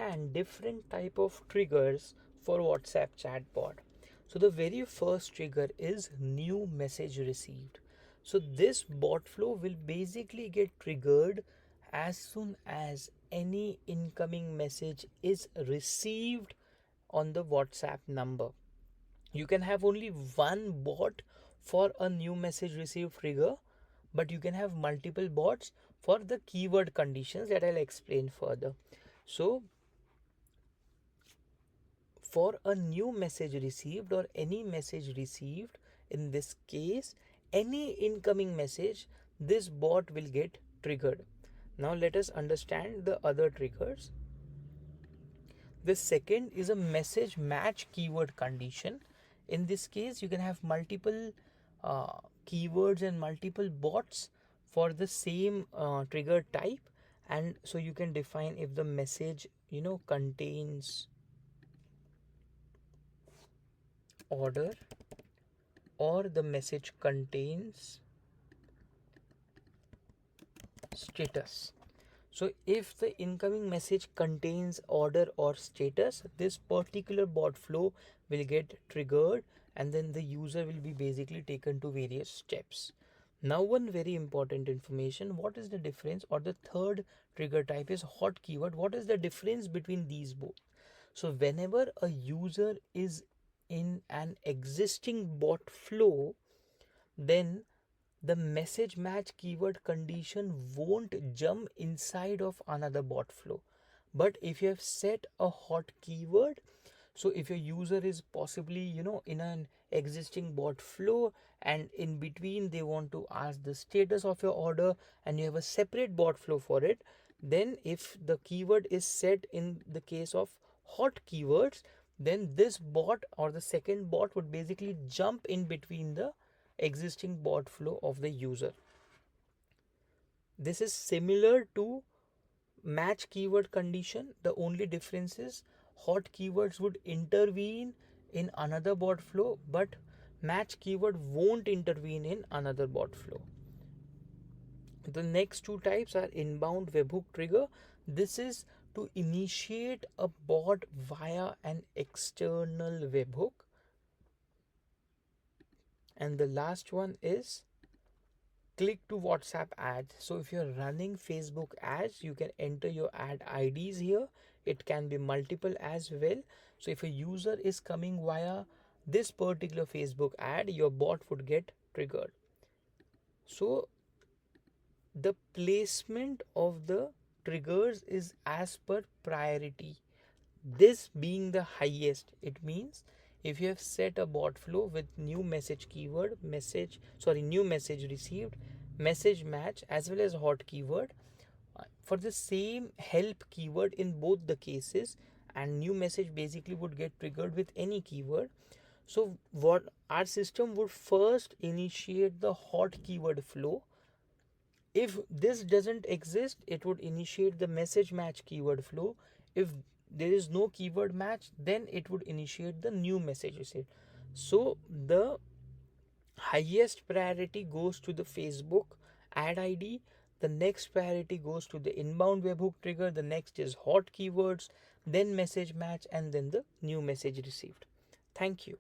understand different type of triggers for WhatsApp chatbot. So the very first trigger is new message received. So this bot flow will basically get triggered as soon as any incoming message is received on the WhatsApp number. You can have only one bot for a new message received trigger, but you can have multiple bots for the keyword conditions that I'll explain further. So for a new message received or any message received, in this case any incoming message, this bot will get triggered. Now let us understand the other triggers. The second is a message match keyword condition. In this case, you can have multiple keywords and multiple bots for the same trigger type, and so you can define if the message contains order or the message contains status. So if the incoming message contains order or status, this particular bot flow will get triggered, and then the user will be basically taken to various steps. Now one very important information, what is the difference, or the third trigger type is hot keyword. What is the difference between these both? So whenever a user is in an existing bot flow, then the message match keyword condition won't jump inside of another bot flow. But if you have set a hot keyword, so if your user is possibly in an existing bot flow, and in between they want to ask the status of your order, and you have a separate bot flow for it, then if the keyword is set in the case of hot keywords, then this bot or the second bot would basically jump in between the existing bot flow of the user. This is similar to match keyword condition. The only difference is hot keywords would intervene in another bot flow, but match keyword won't intervene in another bot flow. The next two types are inbound webhook trigger. This is to initiate a bot via an external webhook. And the last one is click to WhatsApp ads. So if you're running Facebook ads, you can enter your ad IDs here. It can be multiple as well. So if a user is coming via this particular Facebook ad, your bot would get triggered. So the placement of the triggers is as per priority. This being the highest, it means if you have set a bot flow with new message keyword, new message received, message match as well as hot keyword, for the same help keyword in both the cases, and new message basically would get triggered with any keyword. So what our system would first initiate the hot keyword flow. If this doesn't exist, it would initiate the message match keyword flow. If there is no keyword match, then it would initiate the new message received. So the highest priority goes to the Facebook ad ID. The next priority goes to the inbound webhook trigger. The next is hot keywords, then message match, and then the new message received. Thank you.